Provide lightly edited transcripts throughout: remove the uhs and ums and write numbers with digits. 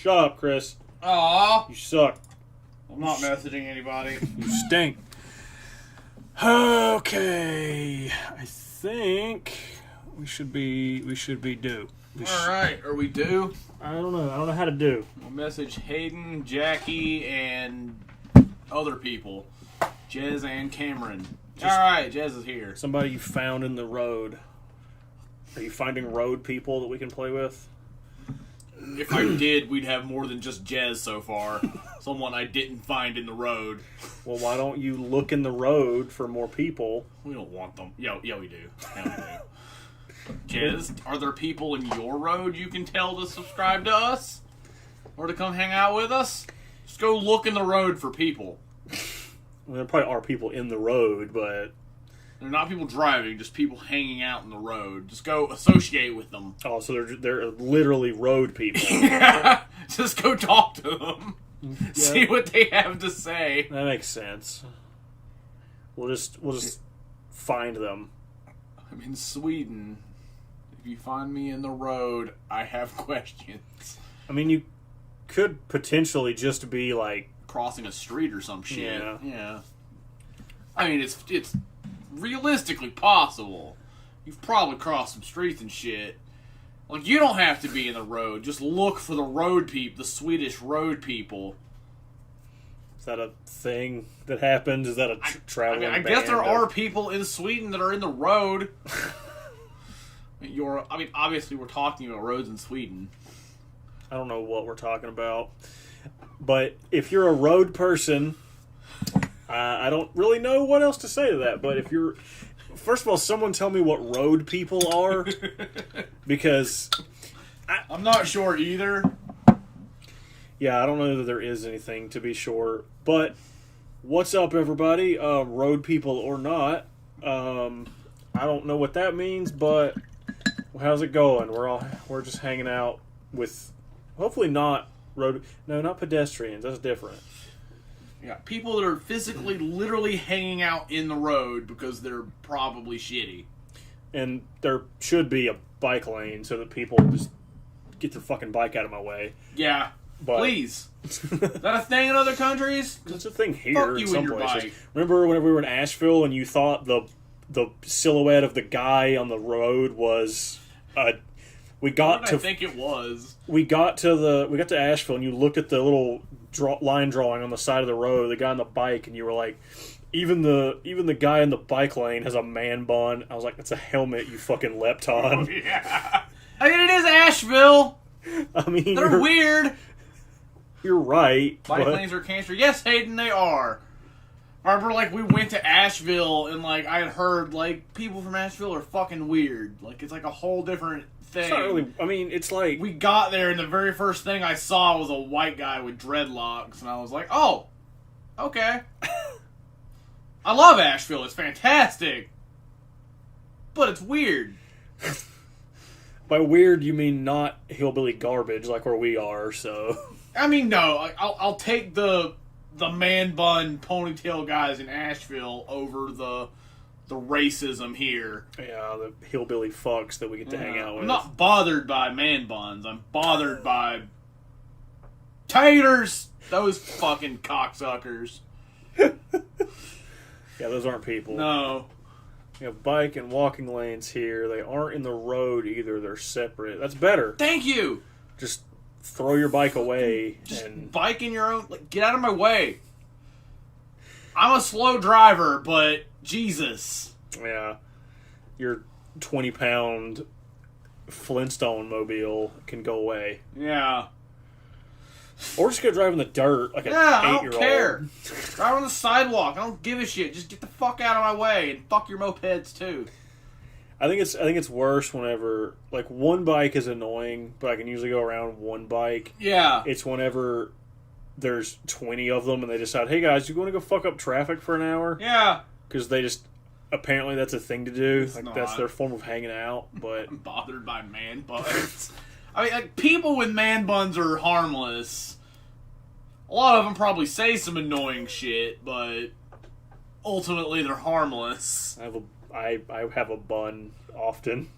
Shut up, Chris. Aww. You suck. I'm not messaging anybody. You stink. Okay. I think we should be due. Alright, are we due? I don't know. I don't know how to do. We'll message Hayden, Jackie, and other people. Jez and Cameron. Alright, Jez is here. Somebody you found in the road. Are you finding road people that we can play with? If I did, we'd have more than just Jez so far. Someone I didn't find in the road. Well, why don't you look in the road for more people? We don't want them. Yeah, we do. Yeah, we do. Jez, are there people in your road you can tell to subscribe to us? Or to come hang out with us? Just go look in the road for people. Well, there probably are people in the road, but... They're not people driving, just people hanging out in the road. Just go associate with them. Oh, so they're literally road people. Yeah, just go talk to them. Yeah. See what they have to say. That makes sense. We'll just find them. I'm in Sweden. If you find me in the road, I have questions. I mean, you could potentially just be like Crossing a street or some shit. Yeah. I mean, it's realistically possible. You've probably crossed some streets and shit. Like, you don't have to be in the road. Just look for the road people, the Swedish road people. Is that a thing that happens? Is that a traveling I guess there are people in Sweden that are in the road. Obviously we're talking about roads in Sweden. I don't know what we're talking about. But if you're a road person, I don't really know what else to say to that. But if you're... First of all, someone tell me what road people are. Because... I'm not sure either. Yeah, I don't know that there is anything, to be sure. But what's up, everybody? Road people or not. I don't know what that means, but how's it going? We're just hanging out with... Hopefully not road... No, not pedestrians. That's different. Yeah, people that are physically, literally hanging out in the road because they're probably shitty. And there should be a bike lane so that people just get their fucking bike out of my way. Yeah, but, please. Is that a thing in other countries? It's a thing here Fuck you in some and your places. bike. Remember whenever we were in Asheville and you thought the silhouette of the guy on the road was... We got to. I think it was. We got to Asheville, and you looked at the little line drawing on the side of the road, the guy on the bike, and you were like, even the guy in the bike lane has a man bun. I was like, that's a helmet you fucking leapt on. Oh, yeah. I mean, it is Asheville. I mean, they're weird. You're right. Bike lanes are cancer. Yes, Hayden, they are. I remember, like, we went to Asheville, and, like, I had heard, like, people from Asheville are fucking weird. Like, it's like a whole different thing. It's not really, I mean, it's like... We got there, and the very first thing I saw was a white guy with dreadlocks, and I was like, oh, okay. I love Asheville. It's fantastic. But it's weird. By weird, you mean not hillbilly garbage like where we are, so... I mean, no. I'll take the man bun ponytail guys in Asheville over the racism here. Yeah, the hillbilly fucks that we get to hang out with. I'm not bothered by man buns. I'm bothered by taters. Those fucking cocksuckers. Yeah, those aren't people. No. We have bike and walking lanes here. They aren't in the road either. They're separate. That's better. Thank you. Just throw your bike away. Just bike in your own... Like, get out of my way. I'm a slow driver, but Jesus. Yeah. Your 20-pound Flintstone mobile can go away. Yeah. Or just go drive in the dirt like an 8-year-old. I don't care. Drive on the sidewalk. I don't give a shit. Just get the fuck out of my way and fuck your mopeds too. I think it's worse whenever, like, one bike is annoying, but I can usually go around one bike. Yeah. It's whenever there's 20 of them and they decide, hey guys, you want to go fuck up traffic for an hour? Yeah. Because they just, apparently that's a thing to do. It's like, not. That's their form of hanging out, but... I'm bothered by man buns. I mean, like, people with man buns are harmless. A lot of them probably say some annoying shit, but ultimately they're harmless. I have a bun often.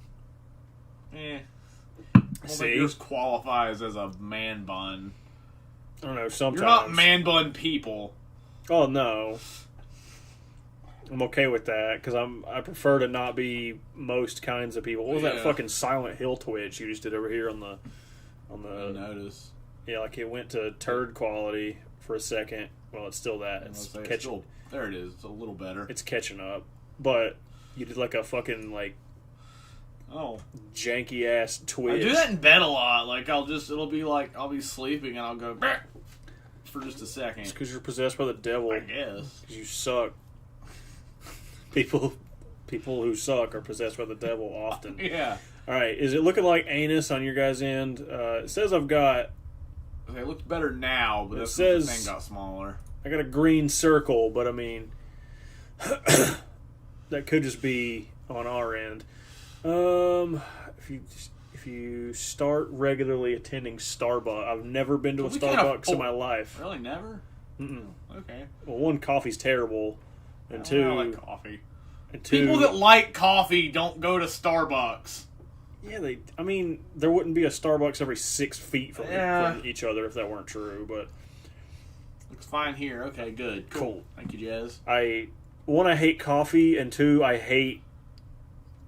Eh. I don't think yours qualifies as a man bun. I don't know, sometimes. You're not man bun people. Oh, no. I'm okay with that, because I prefer to not be most kinds of people. What was that fucking Silent Hill Twitch you just did over here on the... I notice. Yeah, like it went to turd quality for a second. Well, it's still that. It's catching... There it is. It's a little better. It's catching up. But you did like a fucking, like... Oh. Janky-ass Twitch. I do that in bed a lot. Like, it'll be like, I'll be sleeping and I'll go... for just a second. It's because you're possessed by the devil. I guess. Because you suck. People who suck are possessed by the devil often. Yeah. Alright, is it looking like anus on your guys' end? It says I've got... Okay, it looks better now, but it the says thing got smaller. I got a green circle, but I mean... that could just be on our end. If you start regularly attending Starbucks... I've never been to a Starbucks in my life. Really? Never? Mm-mm. Okay. Well, one, coffee's terrible. And two... I like coffee. And two, people that like coffee don't go to Starbucks. Yeah, there wouldn't be a Starbucks every 6 feet from each other if that weren't true, but... Looks fine here. Okay, good. Cool. Thank you, Jazz. One, I hate coffee, and two, I hate...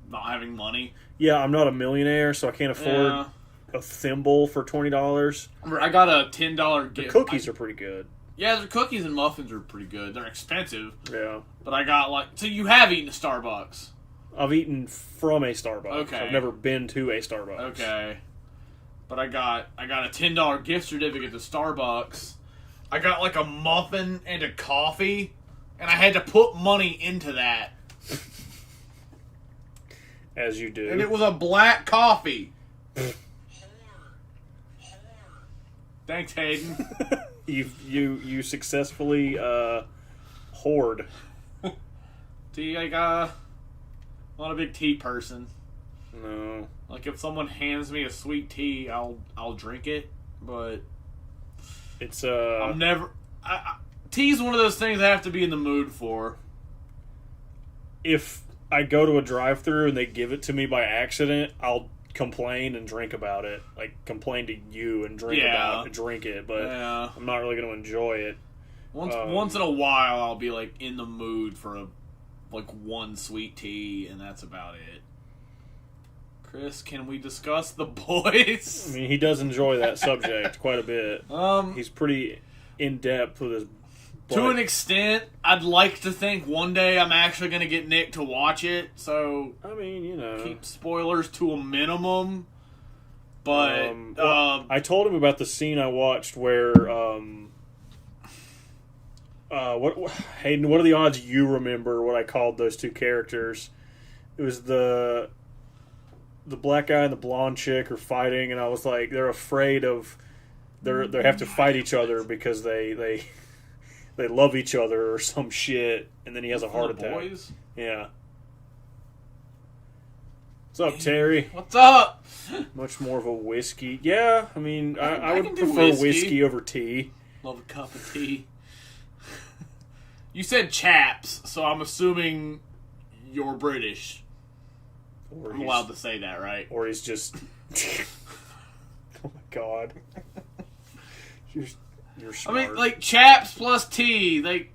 Not having money. Yeah, I'm not a millionaire, so I can't afford a thimble for $20. I got a $10 gift. The cookies are pretty good. Yeah, their cookies and muffins are pretty good. They're expensive. Yeah. But I got so you have eaten at Starbucks? I've eaten from a Starbucks. Okay. I've never been to a Starbucks. Okay. But I got a $10 gift certificate to Starbucks. I got like a muffin and a coffee, and I had to put money into that. As you do. And it was a black coffee. Thanks, Hayden. You successfully hoard. Tea, I'm not a big tea person. No. Like if someone hands me a sweet tea, I'll drink it, but it's I'm never. Tea's one of those things I have to be in the mood for. If I go to a drive-thru and they give it to me by accident, I'll complain and drink about it. Like complain to you and drink it, but I'm not really going to enjoy it. Once in a while, I'll be like in the mood for one sweet tea, and that's about it. Chris, can we discuss The Boys? I mean, he does enjoy that subject quite a bit. He's pretty in-depth with his... To an extent, I'd like to think one day I'm actually going to get Nick to watch it, so... I mean, keep spoilers to a minimum, but... I told him about the scene I watched where... Hayden, what are the odds you remember what I called those two characters? It was the black guy and the blonde chick are fighting, and I was like, they're afraid of they have to fight each other because they love each other or some shit, and then he has a heart attack. Boys? Yeah. What's up, Terry? What's up? Much more of a whiskey. Yeah, I mean, I would prefer whiskey over tea. Love a cup of tea. You said chaps, so I'm assuming you're British. I'm allowed to say that, right? Or he's just... Oh my god. You're smart. I mean, like, chaps plus tea,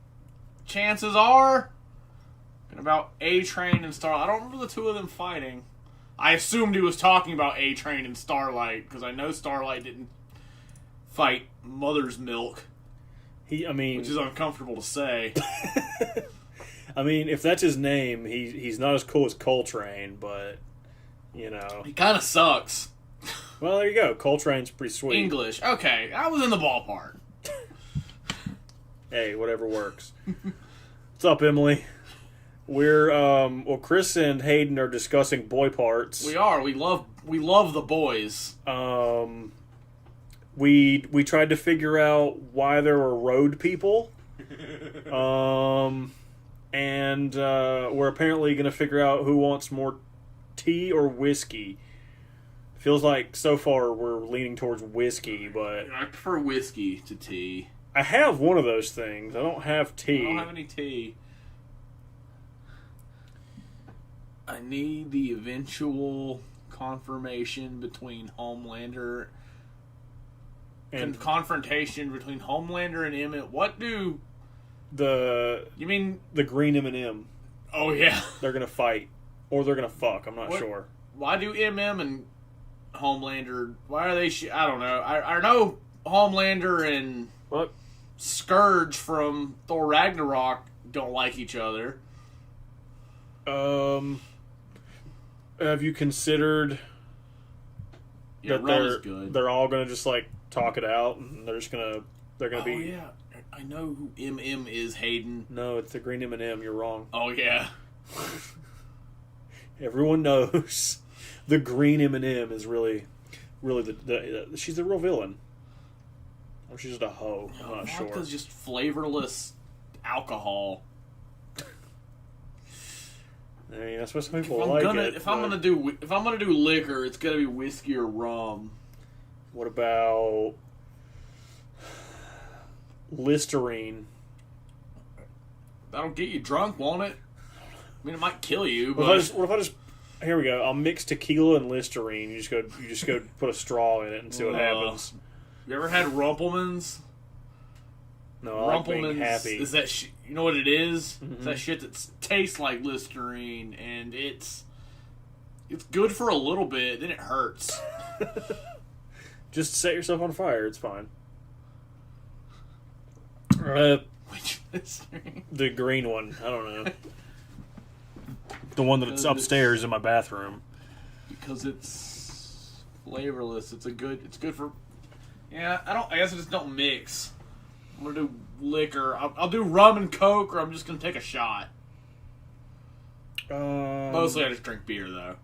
chances are... about A-Train and Starlight. I don't remember the two of them fighting. I assumed he was talking about A-Train and Starlight, because I know Starlight didn't fight Mother's Milk. Which is uncomfortable to say. I mean, if that's his name, he's not as cool as Coltrane, but, He kind of sucks. Well, there you go. Coltrane's pretty sweet. English. Okay, I was in the ballpark. Hey, whatever works. What's up, Emily? We're, Chris and Hayden are discussing boy parts. We are. We love The Boys. We tried to figure out why there were road people. And we're apparently going to figure out who wants more tea or whiskey. Feels like so far we're leaning towards whiskey, but... I prefer whiskey to tea. I have one of those things. I don't have tea. I don't have any tea. I need the eventual confirmation between Homelander And confrontation between Homelander and Emmett. What do you mean? The green M&M. Oh yeah, They're gonna fight, or they're gonna fuck. I'm not sure. Why do MM and Homelander? Why are they? I don't know. I know Homelander and What? Scourge from Thor Ragnarok don't like each other. Have you considered Yeah, that Rum is good. they're all gonna just like talk it out, and they're gonna Oh be? yeah, I know who MM is. Hayden. No, it's the green M&M. You're wrong. Oh yeah. Everyone knows the green M&M is really the she's the real villain. Or she's just a hoe. I'm not sure. Vodka's just flavorless alcohol. I mean, that's what some people like it. If I'm gonna do liquor, it's gonna be whiskey or rum. What about Listerine? That'll get you drunk, won't it? I mean, it might kill you, but What if I just here we go. I'll mix tequila and Listerine. You just go put a straw in it and see what happens. You ever had Rumpelmans? No, I like being happy. Is that you know what it is? Mm-hmm. It's that shit that tastes like Listerine, and it's good for a little bit, then it hurts. Just set yourself on fire. It's fine. Which Listerine? The green one. I don't know. The one that's upstairs in my bathroom. Because it's flavorless. It's good for. Yeah, I guess I just don't mix. I'm gonna do liquor. I'll do rum and Coke, or I'm just gonna take a shot. Mostly I just drink beer though,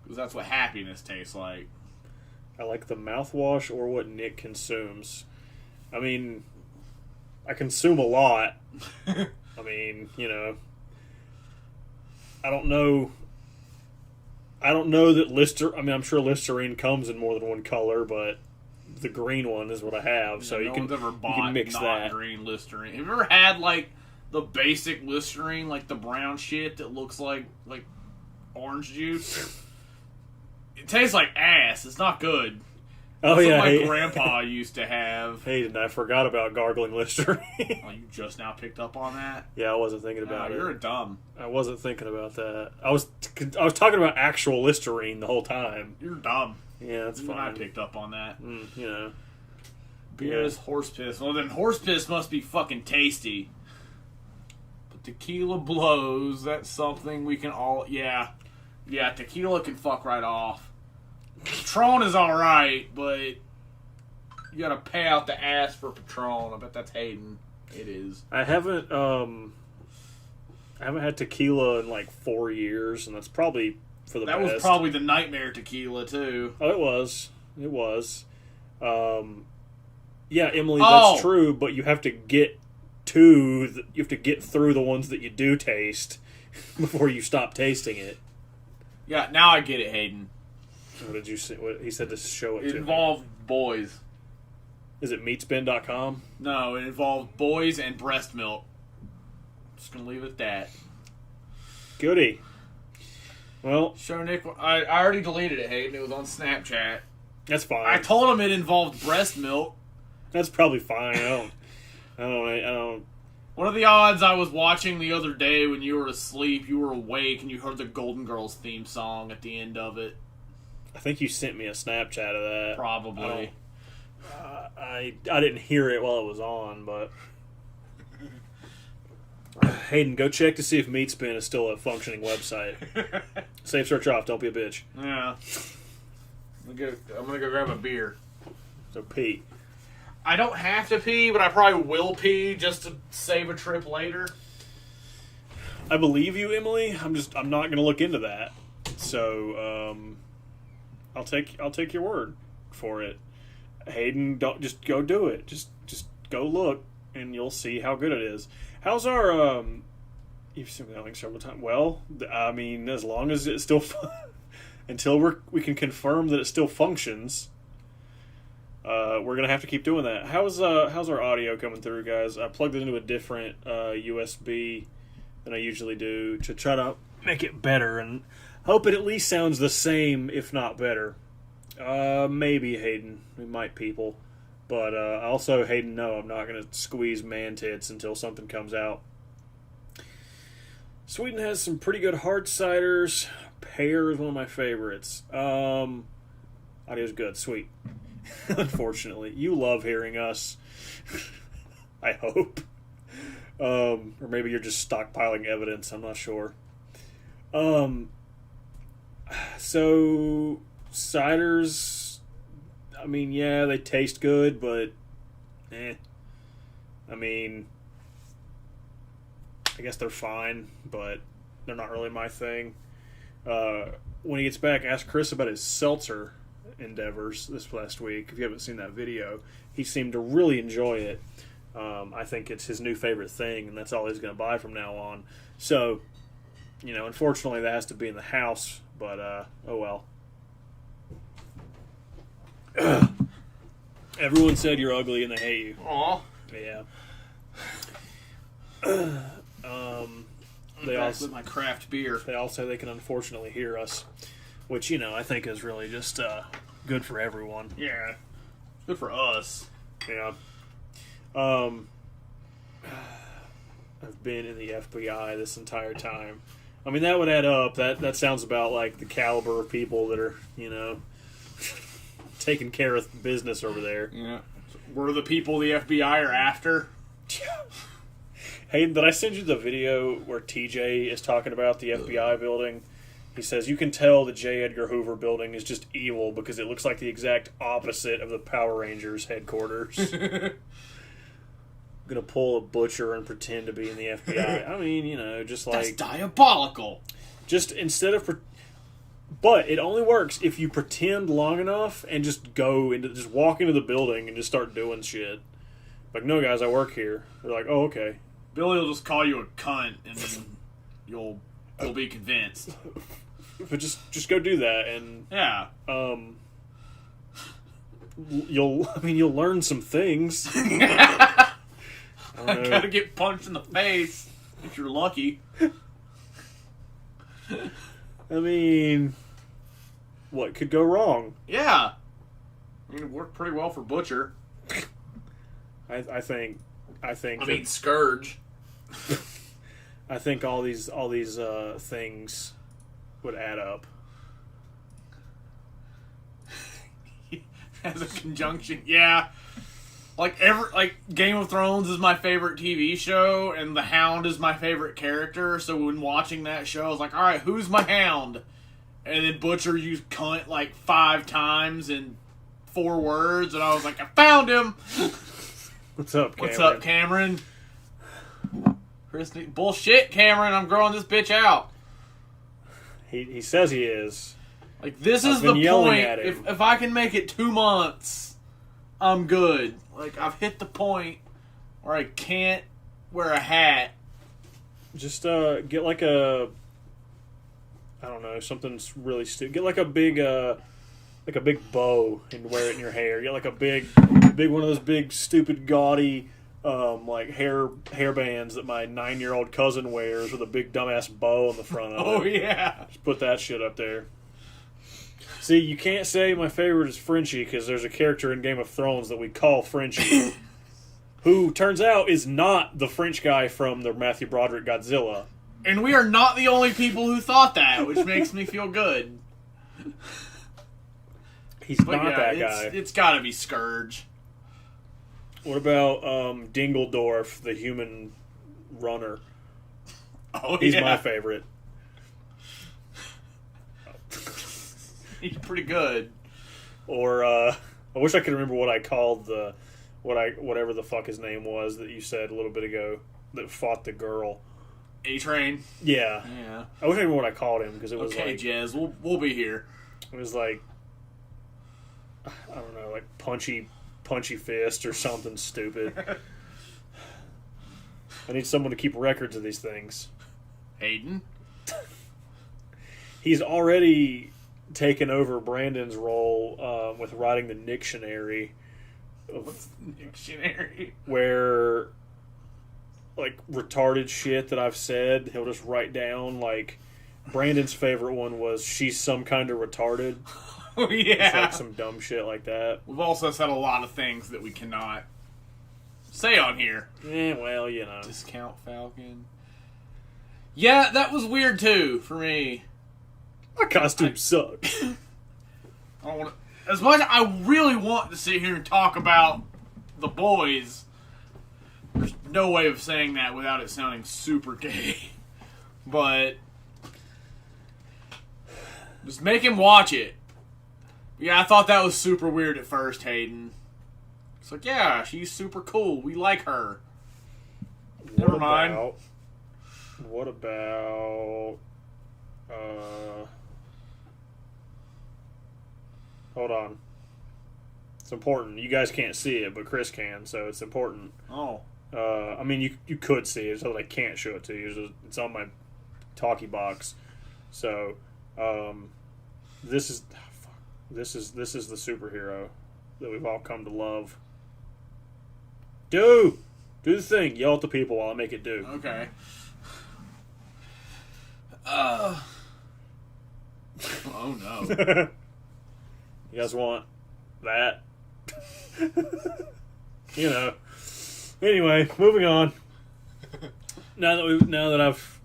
because that's what happiness tastes like. I like the mouthwash or what Nick consumes. I mean, I consume a lot. I mean, I don't know that I'm sure Listerine comes in more than one color, but the green one is what I have. So you can mix that. Green Listerine. Have you ever had like the basic Listerine, like the brown shit that looks like orange juice? It tastes like ass. It's not good. Oh That's yeah, what my grandpa used to have. Hayden, I forgot about gargling Listerine. Oh, you just now picked up on that? Yeah, I wasn't thinking about it. You're a dumb. I wasn't thinking about that. I was talking about actual Listerine the whole time. You're dumb. Yeah, that's fine. I picked up on that. Yeah. Beer is horse piss. Well, then horse piss must be fucking tasty. But tequila blows. That's something we can all. Yeah, tequila can fuck right off. Patron is alright, but you gotta pay out the ass for Patron. I bet that's Hayden. It is. I haven't had tequila in like 4 years, and that's probably for the best. That was probably the nightmare tequila too. Oh, it was. Yeah, Emily, that's true. But you have to get through the ones that you do taste before you stop tasting it. Yeah, now I get it, Hayden. What did you say? What he said to show it to me. It involved boys. Is it meatspin.com? No, it involved boys and breast milk. Just gonna leave it at that. Goody. Well, Show Nick. I already deleted it, Hayden. It was on Snapchat. that's fine. I told him it involved breast milk. That's probably fine. I don't. What are the odds I was watching the other day when you were asleep, you were awake, and you heard the Golden Girls theme song at the end of it? I think you sent me a Snapchat of that. Probably. I didn't hear it while it was on, but Hayden, go check to see if Meatspin is still a functioning website. Safe search off. Don't be a bitch. Yeah. I'm gonna go grab a beer. So pee. I don't have to pee, but I probably will pee just to save a trip later. I believe you, Emily. I'm not going to look into that. So I'll take your word for it. Hayden, don't just go do it. Just go look, and you'll see how good it is. How's our You've seen that link several times. Well, I mean, as long as it still until we can confirm that it still functions. We're gonna have to keep doing that. How's our audio coming through, guys? I plugged it into a different USB than I usually do to try to make it better, and Hope it at least sounds the same, if not better. Maybe, Hayden. We might, people. But also, Hayden, no, I'm not going to squeeze man tits until something comes out. Sweden has some pretty good hard ciders. Pear is one of my favorites. Audio's good. Sweet. Unfortunately. You love hearing us. I hope. Or maybe you're just stockpiling evidence. I'm not sure. So, ciders, I mean, yeah, they taste good, but, I mean, I guess they're fine, but they're not really my thing. When he gets back, ask Chris about his seltzer endeavors this last week. If you haven't seen that video, he seemed to really enjoy it. I think it's his new favorite thing, and that's all he's going to buy from now on. So, you know, unfortunately, that has to be in the house, but, oh well. Everyone said you're ugly and they hate you. Aw. Yeah. They all with my craft beer. They all say they can unfortunately hear us, which, you know, I think is really just good for everyone. Yeah. Good for us. Yeah. I've been in the FBI this entire time. I mean, that would add up. That sounds about like the caliber of people that are, you know, taking care of business over there. Yeah. We're the people the FBI are after. Hey, did I send you the video where TJ is talking about the FBI building? He says, you can tell the J. Edgar Hoover building is just evil because it looks like the exact opposite of the Power Rangers headquarters. I'm going to pull a butcher and pretend to be in the FBI. I mean, you know, just like... That's diabolical. Just instead of... But it only works if you pretend long enough and just walk into the building and just start doing shit. Like, no, guys, I work here. They're like, oh, okay. Billy will just call you a cunt, and then you'll be convinced. But just go do that, and yeah, you'll learn some things. I gotta get punched in the face if you're lucky. I mean, what could go wrong? Yeah, I mean, it worked pretty well for Butcher. I think. Scourge. I think all these things would add up. As a conjunction, yeah. Like Game of Thrones is my favorite TV show, and the Hound is my favorite character. So when watching that show, I was like, all right, who's my Hound? And then Butcher used cunt like 5 times in 4 words, and I was like, I found him. What's up, Cameron? What's up, Cameron? Bullshit, Cameron. I'm growing this bitch out. He says he is. Like, this is the point. If I can make it 2 months, I'm good. Like, I've hit the point where I can't wear a hat. Just get like a... I don't know, something's really stupid. Get like a big bow and wear it in your hair. Get like a big one of those big, stupid, gaudy, like hair bands that my 9-year-old cousin wears with a big dumbass bow on the front of it. Oh yeah, just put that shit up there. See, you can't say my favorite is Frenchie because there's a character in Game of Thrones that we call Frenchie, who turns out is not the French guy from the Matthew Broderick Godzilla. And we are not the only people who thought that, which makes me feel good. He's not that guy. It's got to be Scourge. What about Dingledorf, the human runner? Oh, he's my favorite. He's pretty good. Or I wish I could remember what I called whatever the fuck his name was that you said a little bit ago that fought the girl. A-Train. Yeah. I wish I remember what I called him because it was okay, Jez, we'll be here. It was like, I don't know, like punchy fist or something stupid. I need someone to keep records of these things. Hayden? He's already taken over Brandon's role with writing the Dictionary. What's the Dictionary? Where, like, retarded shit that I've said, he'll just write down, like, Brandon's favorite one was She's Some Kind of Retarded. Oh, yeah. It's like some dumb shit like that. We've also said a lot of things that we cannot say on here. Well, you know. Discount Falcon. Yeah, that was weird too for me. My costume sucks. I don't want to. As much as I really want to sit here and talk about the boys, there's no way of saying that without it sounding super gay. But just make him watch it. Yeah, I thought that was super weird at first, Hayden. It's like, yeah, she's super cool. We like her. Never mind. What about... hold on. It's important. You guys can't see it, but Chris can, so it's important. Oh. I mean, you could see it, so I can't show it to you. It's on my talkie box. So, this is the superhero that we've all come to love. Do the thing. Yell at the people while I make it do. Okay. Oh no. You guys want that? You know. Anyway, moving on. Now that I've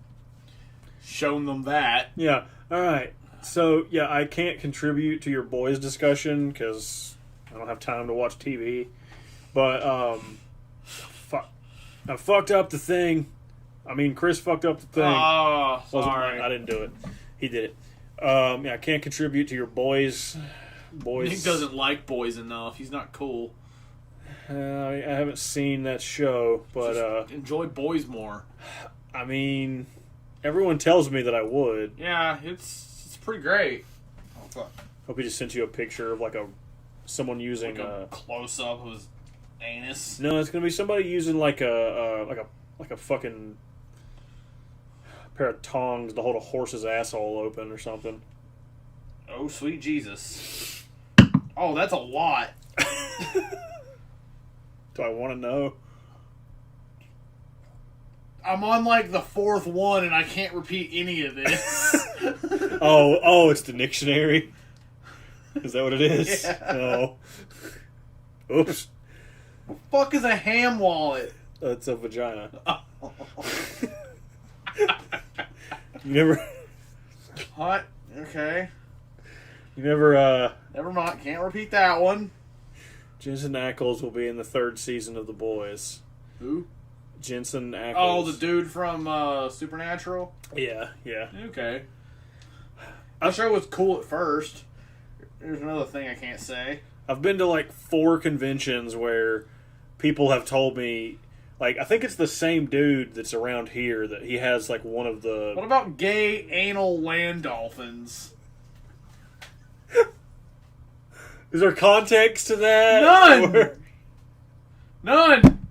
shown them that. Yeah. All right. So, yeah, I can't contribute to your boys' discussion because I don't have time to watch TV. But, I fucked up the thing. I mean, Chris fucked up the thing. Oh, sorry. I didn't do it. He did it. Yeah, I can't contribute to your boys. Nick doesn't like boys enough. He's not cool. I haven't seen that show, but just enjoy boys more. I mean, everyone tells me that I would. Yeah, it's pretty great. Oh, fuck. Hope he just sent you a picture of someone using like a close up of his anus. No, it's gonna be somebody using like a fucking pair of tongs to hold a horse's asshole open or something. Oh, sweet Jesus! Oh, that's a lot. Do I want to know? I'm on like the fourth one and I can't repeat any of this. Oh, it's the dictionary. Is that what it is? Yeah. Oh. Oops. The fuck is a ham wallet? It's a vagina. Oh. You never... Hot. Okay. You never, Never mind. Can't repeat that one. Jensen Ackles will be in the 3rd season of The Boys. Who? Jensen Ackles. Oh, the dude from Supernatural? Yeah. Okay. I'm sure it was cool at first. There's another thing I can't say. I've been to 4 conventions where people have told me, I think it's the same dude that's around here that he has one of the... What about gay anal land dolphins? Is there context to that? None! Or... None!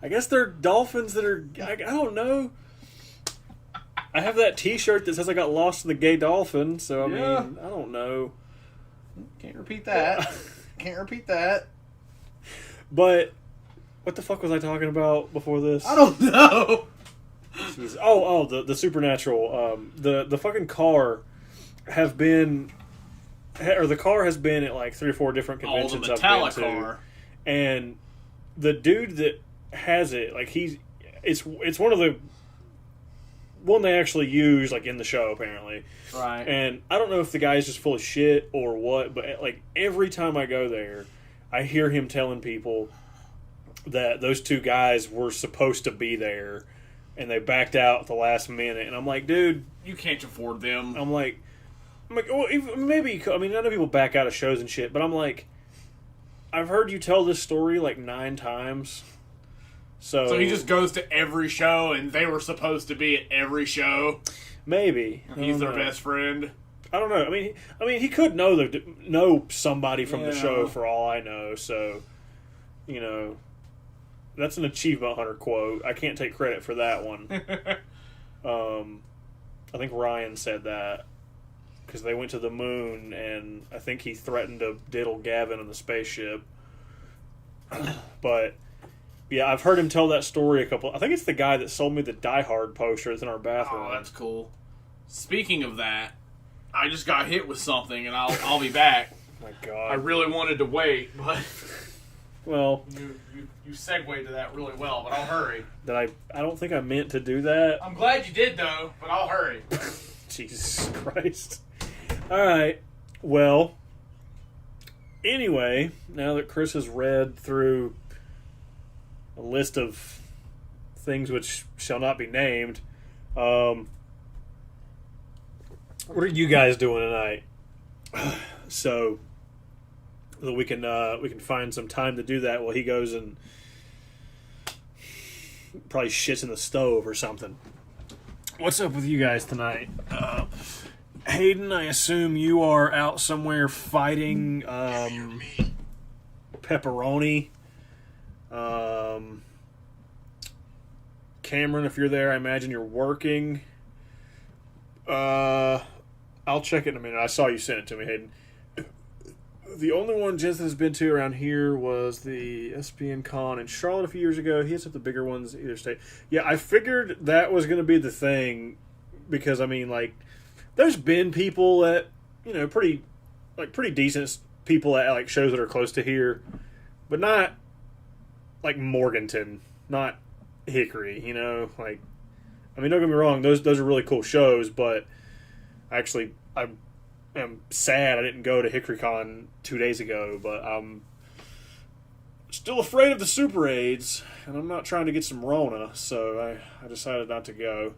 I guess they're dolphins that are... I don't know. I have that t-shirt that says I got lost in the gay dolphin, so I mean, I don't know. Can't repeat that. Can't repeat that. But, what the fuck was I talking about before this? I don't know. Jeez. Oh, the Supernatural. The fucking car have been... Or the car has been at 3 or 4 different conventions the I've been metallic to. car. And the dude that has it, it's one of the... One they actually use, in the show, apparently. Right. And I don't know if the guy's just full of shit or what, but, every time I go there, I hear him telling people that those 2 guys were supposed to be there, and they backed out at the last minute. And I'm like, dude... You can't afford them. I'm like, well, maybe... I mean, I know people back out of shows and shit, but I'm like... I've heard you tell this story, 9 times... So he just goes to every show, and they were supposed to be at every show. Maybe He's their best friend. I don't know. I mean, he could know somebody from the show for all I know. So, that's an Achievement Hunter quote. I can't take credit for that one. I think Ryan said that because they went to the moon, and I think he threatened to diddle Gavin in the spaceship. But. Yeah, I've heard him tell that story I think it's the guy that sold me the Die Hard poster that's in our bathroom. Oh, that's cool. Speaking of that, I just got hit with something, and I'll be back. My God. I really wanted to wait, but well, you segued to that really well. But I'll hurry. I don't think I meant to do that. I'm glad you did though, but I'll hurry. Jesus Christ. All right. Well. Anyway, now that Chris has read through a list of things which shall not be named, what are you guys doing tonight? So that we can find some time to do that while he goes and probably shits in the stove or something. What's up with you guys tonight? Hayden, I assume you are out somewhere fighting Pepperoni. Cameron, if you're there, I imagine you're working. I'll check it in a minute. I saw you sent it to me, Hayden. The only one Jensen has been to around here was the SPN Con in Charlotte a few years ago. He hits up the bigger ones either state. Yeah, I figured that was going to be the thing because, I mean, like, there's been people at, you know, pretty decent people at, like, shows that are close to here, but not, like, Morganton, not Hickory, you know? Like, I mean, don't get me wrong, those are really cool shows, but actually, I'm sad I didn't go to HickoryCon 2 days ago, but I'm still afraid of the Super AIDS, and I'm not trying to get some Rona, so I decided not to go.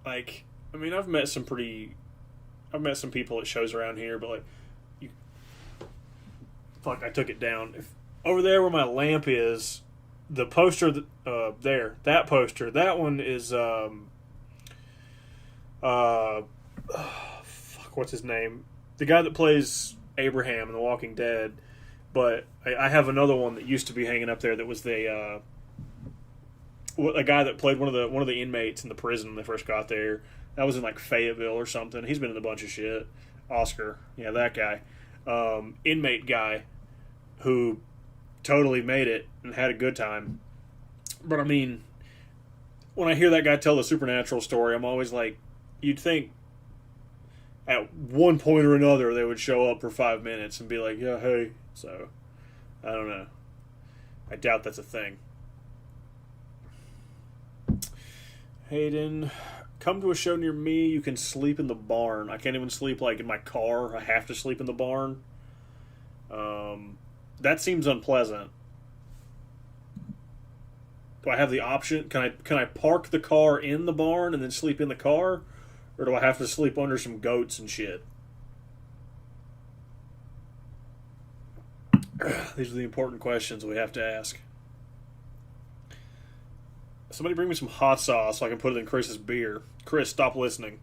Like, I mean, I've met some people at shows around here, but, like, fuck, I took it down. Over there where my lamp is, the poster, that poster, that one is, fuck, what's his name? The guy that plays Abraham in The Walking Dead. But I have another one that used to be hanging up there that was a guy that played one of the inmates in the prison when they first got there. That was in like Fayetteville or something. He's been in a bunch of shit. Oscar, yeah, that guy, inmate guy, who totally made it and had a good time. But I mean, when I hear that guy tell the supernatural story, I'm always like, you'd think at one point or another they would show up for 5 minutes and be like, yeah, hey. So, I don't know. I doubt that's a thing. Hayden, come to a show near me. You can sleep in the barn. I can't even sleep like in my car. I have to sleep in the barn. That seems unpleasant. Do I have the option? Can I park the car in the barn and then sleep in the car? Or do I have to sleep under some goats and shit? These are the important questions we have to ask. Somebody bring me some hot sauce so I can put it in Chris's beer. Chris, stop listening.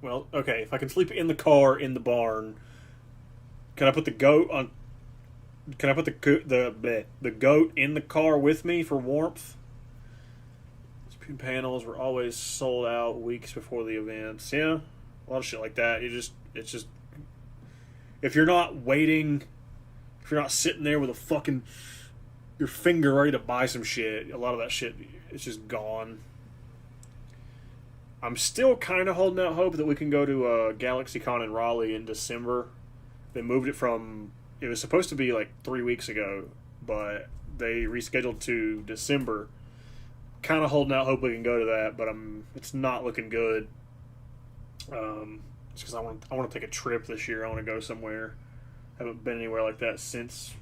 Well, okay, if I can sleep in the car in the barn, can I put the goat on? Can I put the goat in the car with me for warmth? These panels were always sold out weeks before the events. Yeah, a lot of shit like that. It's just if you're not waiting, if you're not sitting there with a fucking your finger ready to buy some shit, a lot of that shit is just gone. I'm still kind of holding out hope that we can go to GalaxyCon in Raleigh in December. They moved it from, it was supposed to be like 3 weeks ago, but they rescheduled to December. Kind of holding out hope we can go to that, but it's not looking good. Just because I want to take a trip this year. I want to go somewhere. Haven't been anywhere like that since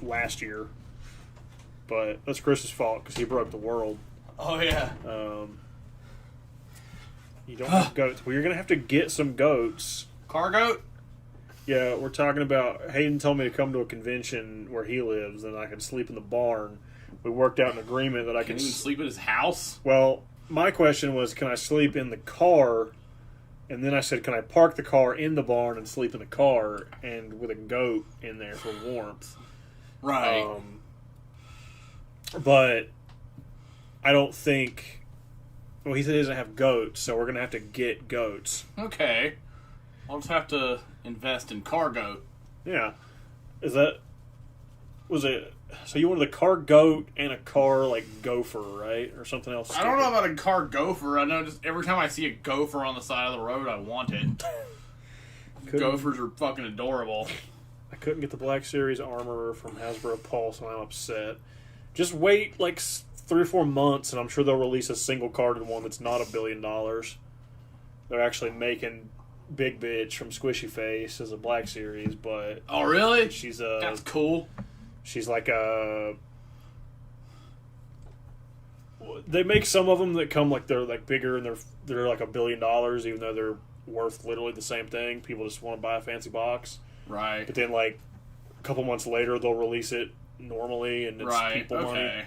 last year. But that's Chris's fault because he broke the world. Oh yeah. You don't have goats. Well, you're gonna have to get some goats. Car goat? Yeah, we're talking about. Hayden told me to come to a convention where he lives, and I can sleep in the barn. We worked out an agreement that I can can even sleep at his house. Well, my question was, can I sleep in the car? And then I said, can I park the car in the barn and sleep in the car, and with a goat in there for warmth? Right. But I don't think. Well, he said he doesn't have goats, so we're gonna have to get goats. Okay. I'll just have to invest in car goat. Yeah. Is that? was it? So you wanted a car goat and a car like gopher, right, or something else? I don't know about a car gopher. I know just every time I see a gopher on the side of the road, I want it. Gophers are fucking adorable. I couldn't get the Black Series armor from Hasbro Pulse, and I'm upset. Just wait like 3 or 4 months, and I'm sure they'll release a single carded one that's not $1 billion. They're actually making Big Bitch from Squishy Face as a Black Series, but oh really? She's that's cool. She's like a. They make some of them that come like they're like bigger and they're like $1 billion, even though they're worth literally the same thing. People just want to buy a fancy box, right? But then like a couple months later, they'll release it normally, and it's people money.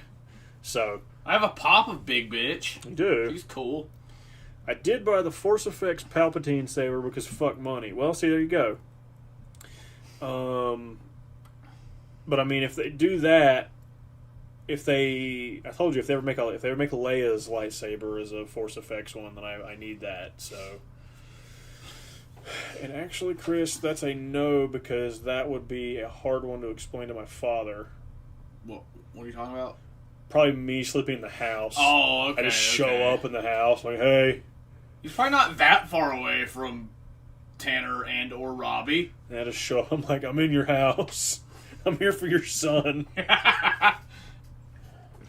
So I have a pop of Big Bitch. You do? She's cool. I did buy the Force Effects Palpatine saber because fuck money. Well, see, there you go. But I mean, if they do that, I told you if they ever make Leia's lightsaber as a Force Effects one, then I need that. So, and actually, Chris, that's a no because that would be a hard one to explain to my father. What are you talking about? Probably me sleeping in the house. Oh, okay. I just show up in the house like, hey. He's probably not that far away from Tanner and or Robbie. And I just show up. I'm like, I'm in your house. I'm here for your son.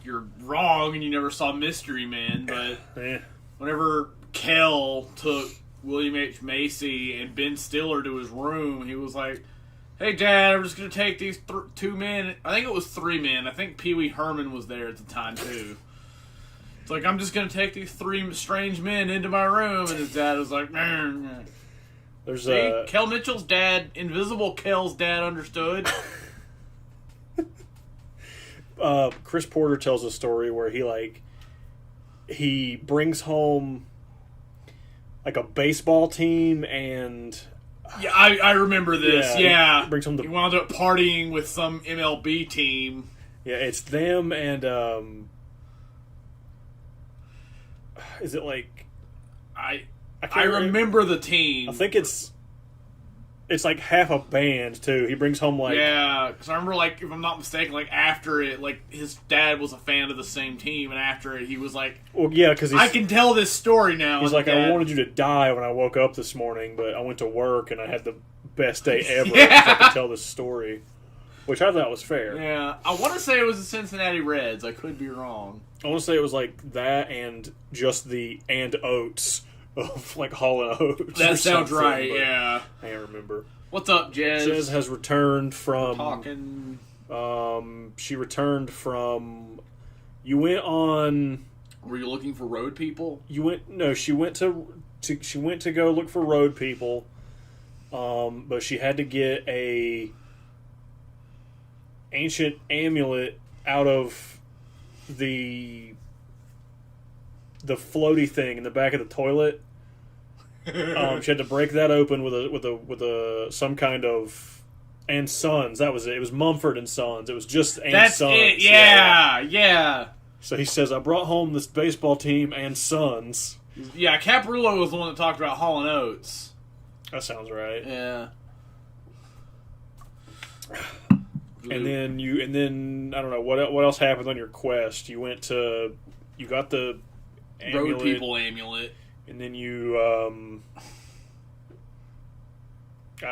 You're wrong, and you never saw Mystery Man, but yeah. Whenever Kel took William H. Macy and Ben Stiller to his room, he was like, hey, Dad, I'm just going to take these 2 men. I think it was 3 men. I think Pee Wee Herman was there at the time, too. It's like, I'm just going to take these 3 strange men into my room. And his dad was like, There's see, Kel Mitchell's dad, Invisible Kel's dad understood. Chris Porter tells a story where he brings home like a baseball team and... Yeah, I remember this. Yeah. He brings home he wound up partying with some MLB team. Yeah, it's them and is it like I remember the team. I think it's like half a band too. He brings home like because I remember like if I'm not mistaken, like after it, like his dad was a fan of the same team, and after it, he was like, well, yeah, because I can tell this story now. He's like, Dad, I wanted you to die when I woke up this morning, but I went to work and I had the best day ever. Yeah. So I could tell this story, which I thought was fair. Yeah, I want to say it was the Cincinnati Reds. I could be wrong. I want to say it was like that and just the and Oates of like Hall and Oates. That sounds right. Yeah, I can't remember. What's up, Jez? Jez has returned from talking. She returned from. You went on. Were you looking for road people? You went. No, she went to she went to go look for road people. But she had to get a ancient amulet out of the floaty thing in the back of the toilet. She had to break that open with a some kind of and Sons. That was it. It was Mumford and Sons. It was just and That's Sons. It. Yeah. So he says, I brought home this baseball team and Sons. Yeah, Caprulo was the one that talked about Hall and Oates. That sounds right. Yeah. And then I don't know what else happened on your quest. You got the amulet, road people amulet. and then you I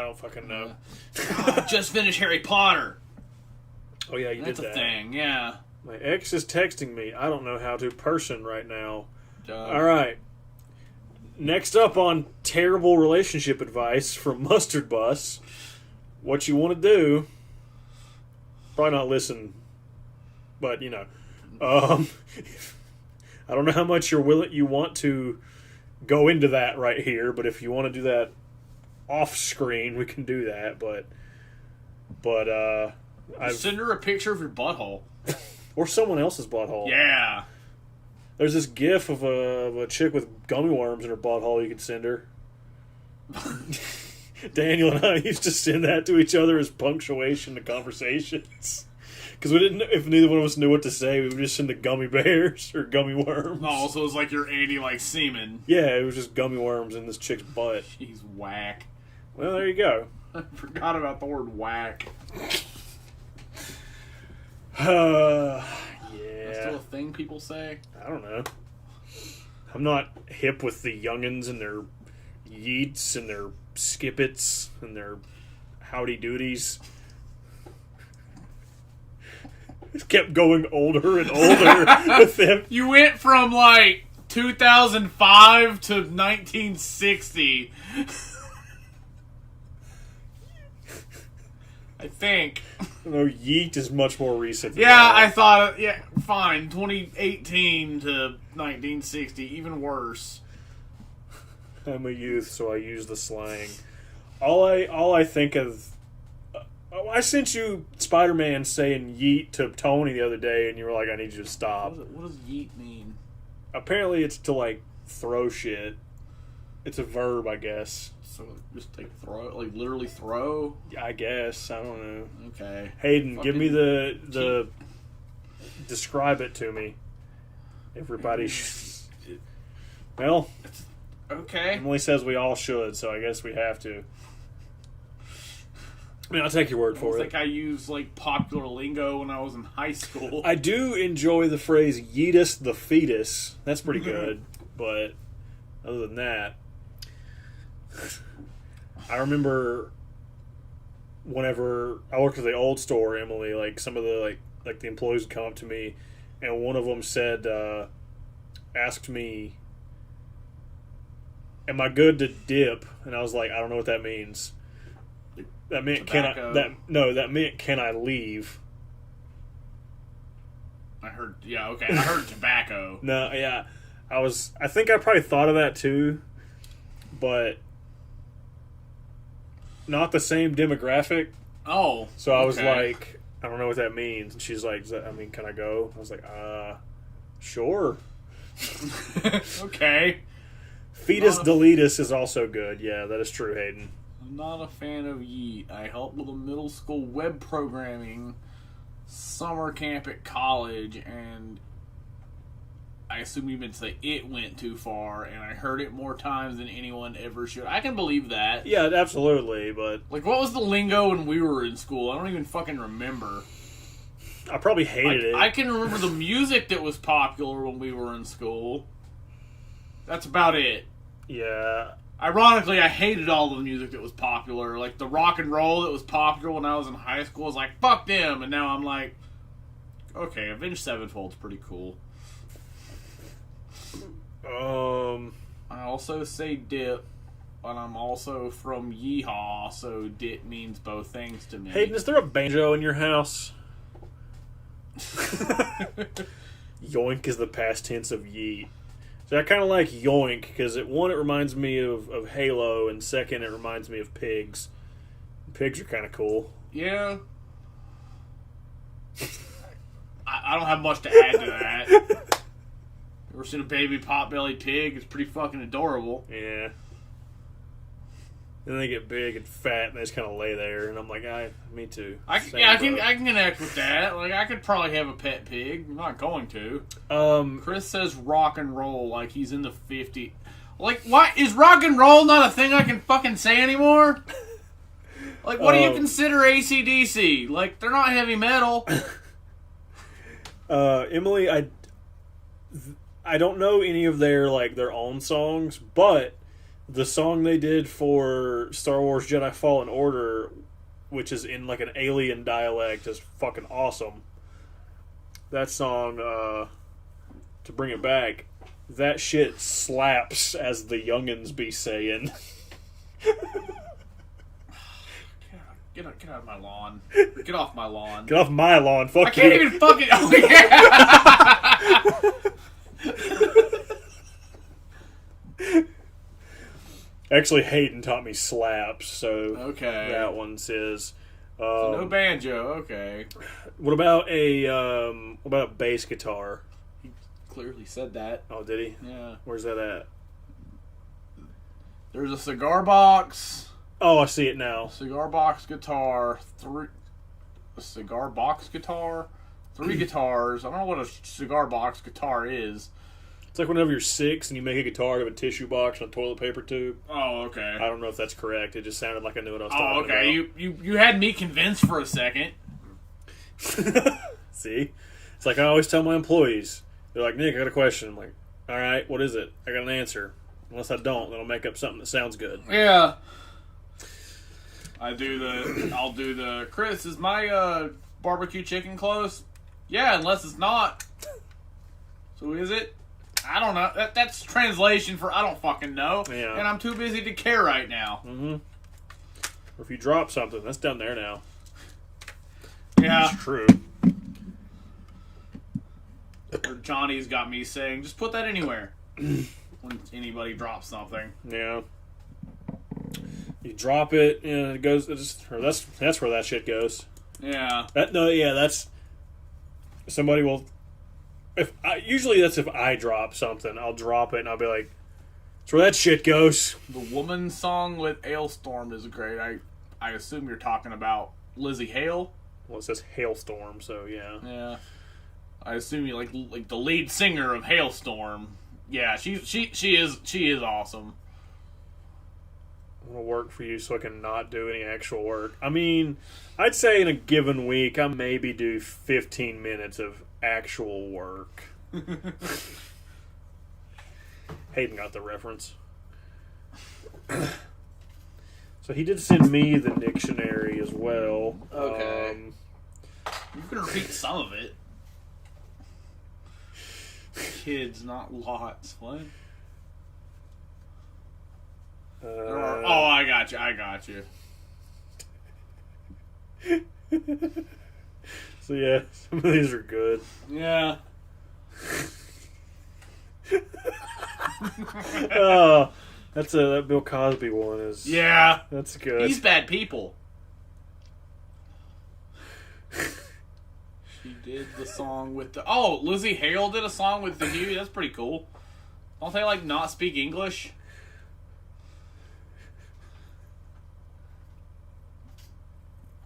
don't fucking know. Just finished Harry Potter. Oh yeah, That's did that. That's a thing, yeah. My ex is texting me. I don't know how to person right now. All right. Next up on terrible relationship advice from Mustard Bus. What you want to do, probably not listen, but you know, I don't know how much you want to go into that right here, but if you want to do that off screen, we can do that. But send her a picture of your butthole or someone else's butthole. Yeah. There's this gif of a chick with gummy worms in her butthole you could send her. Daniel and I used to send that to each other as punctuation to conversations. Because we didn't, if neither one of us knew what to say, we would just send the gummy bears or gummy worms. Oh, so it was like your Andy like semen. Yeah, it was just gummy worms in this chick's butt. She's whack. Well, there you go. I forgot about the word whack. Yeah. That's still a thing people say? I don't know. I'm not hip with the youngins and their yeets and their skippets and their howdy doodies. It kept going older and older with them. You went from like 2005 to 1960. I think. No, yeet is much more recent. Than Yeah, that. I thought, fine. 2018 to 1960, even worse. I'm a youth, so I use the slang. All I think of. I sent you Spider-Man saying yeet to Tony the other day, and you were like, "I need you to stop." What does yeet mean? Apparently, it's to like throw shit. It's a verb, I guess. So just like throw, like literally throw. I guess I don't know. Okay. Hayden, give me the keep. describe it to me. Everybody. Well, Okay. Emily says we all should, so I guess we have to. I mean, I'll take your word for I it. think I used like popular lingo when I was in high school. I do enjoy the phrase "yeetus the fetus." That's pretty good, but other than that, I remember whenever I worked at the old store, Emily, like some of the like the employees would come up to me, and one of them said, asked me, "Am I good to dip?" And I was like, "I don't know what that means." That meant Tobacco. that meant can I leave? I heard tobacco. No, yeah. I think I probably thought of that too, but not the same demographic. Oh. So I was okay. like, I don't know what that means. And she's like, can I go? I was like, sure. Okay. Fetus deletus is also good. Yeah, that is true, Hayden. I'm not a fan of YEET. I helped with a middle school web programming summer camp at college, and I assume you meant to say it went too far, and I heard it more times than anyone ever should. I can believe that. Yeah, absolutely, but Like, what was the lingo when we were in school? I don't even fucking remember. I probably hated it. I can remember the music that was popular when we were in school. That's about it. Yeah. Ironically, I hated all the music that was popular. Like, the rock and roll that was popular when I was in high school. I was like, fuck them. And now I'm like, okay, Avenged Sevenfold's pretty cool. I also say dip, and I'm also from Yeehaw, so dip means both things to me. Hayden, is there a banjo in your house? Yoink is the past tense of yeet. So I kind of like yoink because it reminds me of Halo, and second, it reminds me of pigs. Pigs are kind of cool. Yeah. I don't have much to add to that. Ever seen a baby pot-bellied pig? It's pretty fucking adorable. Yeah. Then they get big and fat, and they just kind of lay there, and I'm like, me too. I can connect with that. Like, I could probably have a pet pig. I'm not going to. Chris says rock and roll like he's in the 50s. Like, what? Is rock and roll not a thing I can fucking say anymore? Like, what do you consider AC/DC? Like, they're not heavy metal. Emily, I don't know any of their own songs, but the song they did for Star Wars Jedi Fallen Order, which is in like an alien dialect, is fucking awesome. That song, to bring it back, that shit slaps, as the youngins be saying. Get out of my lawn. Get off my lawn. Get off my lawn, fuck I can't you. even fucking... Oh, yeah! Actually, Hayden taught me slaps, so Okay. that one says. So no banjo, okay. What about a bass guitar? He clearly said that. Oh, did he? Yeah. Where's that at? There's a cigar box. Oh, I see it now. Cigar box guitar. A cigar box guitar? 3 guitars. I don't know what a cigar box guitar is. It's like whenever you're 6 and you make a guitar out of a tissue box and a toilet paper tube. Oh, okay. I don't know if that's correct. It just sounded like I knew what I was Oh, talking okay. about. You had me convinced for a second. See? It's like I always tell my employees. They're like, Nick, I got a question. I'm like, all right, what is it? I got an answer. Unless I don't, then I'll make up something that sounds good. Yeah. I'll do the, Chris, is my barbecue chicken close? Yeah, unless it's not. So is it? I don't know. That's translation for I don't fucking know. Yeah. And I'm too busy to care right now. Mm-hmm. Or if you drop something, that's done there now. Yeah. It's true. Or Johnny's got me saying, just put that anywhere. When anybody drops something. Yeah. You drop it, and it goes. That's where that shit goes. Yeah. That's somebody will. Usually that's if I drop something, I'll drop it and I'll be like, "That's where that shit goes." The Woman song with Hailstorm is great. I assume you're talking about Lizzie Hale. Well, it says Hailstorm, so yeah. Yeah. I assume you like the lead singer of Hailstorm. Yeah, she is awesome. I'm gonna work for you so I can not do any actual work. I mean, I'd say in a given week, I maybe do 15 minutes of actual work. Hayden got the reference. So he did send me the dictionary as well. Okay. You can repeat some of it. Kids, not lots. What? I got you. So yeah, some of these are good. Yeah. Oh, that Bill Cosby one is. Yeah. That's good. He's bad people. She did the song with the... Oh, Lizzie Hale did a song with the Huey. That's pretty cool. Don't they, like, not speak English?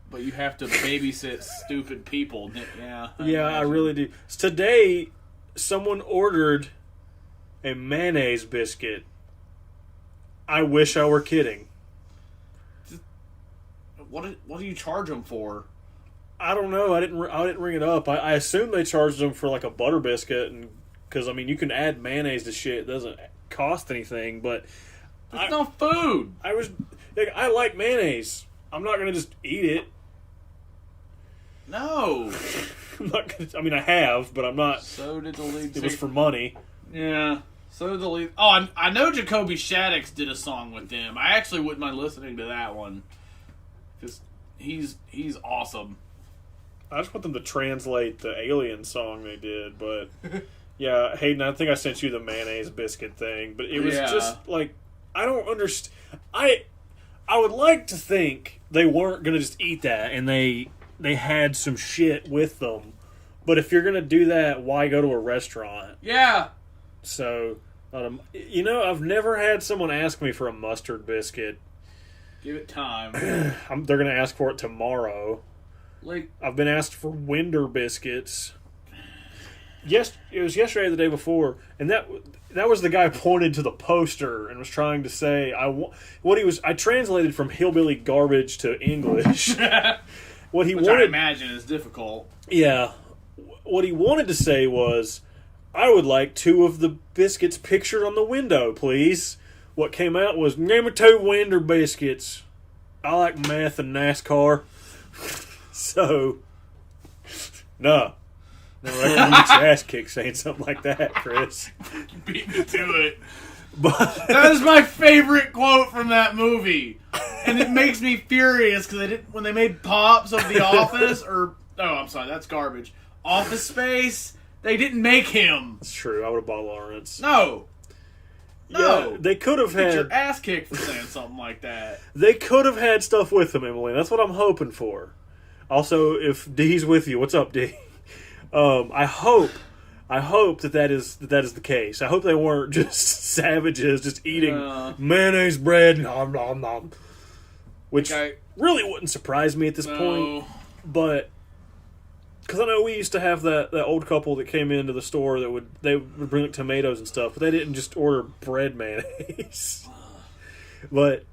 But you have to babysit stupid people. Yeah. I really do. Today, someone ordered a mayonnaise biscuit. I wish I were kidding. What do you charge them for? I don't know. I didn't ring it up. I assume they charged them for like a butter biscuit, and because I mean you can add mayonnaise to shit. It doesn't cost anything, but it's not food. I like mayonnaise. I'm not gonna just eat it. No. I'm not gonna. I mean, I have, but I'm not. So did the lead. It was for money. Yeah. So did the lead. Oh, I know Jacoby Shaddix did a song with them. I actually wouldn't mind listening to that one. Because he's awesome. I just want them to translate the Alien song they did, but yeah, Hayden, I think I sent you the mayonnaise biscuit thing, but it was just like I don't understand. I would like to think they weren't gonna just eat that and they had some shit with them, but if you're gonna do that, why go to a restaurant? Yeah. So, I've never had someone ask me for a mustard biscuit. Give it time. They're gonna ask for it tomorrow. Like I've been asked for Winder biscuits. Yes, it was yesterday or the day before, and that was the guy pointed to the poster and was trying to say I translated from hillbilly garbage to English. What he wanted, I imagine is difficult. Yeah, what he wanted to say was, I would like 2 of the biscuits pictured on the window, please. What came out was, name me 2 Winder biscuits. I like meth and NASCAR. So, no. No, you get your ass kicked saying something like that, Chris. Beat me to it. But that is my favorite quote from that movie. And it makes me furious because when they made Pops of The Office, I'm sorry, that's garbage. Office Space, they didn't make him. It's true, I would have bought Lawrence. No. Yeah, they could have had... Get your ass kicked for saying something like that. They could have had stuff with them, Emily. That's what I'm hoping for. Also, if D's with you, what's up, D? I hope that is the case. I hope they weren't just savages, just eating mayonnaise bread, nom nom nom. Which really wouldn't surprise me at this point. But because I know we used to have that old couple that came into the store that would bring like tomatoes and stuff, but they didn't just order bread mayonnaise. But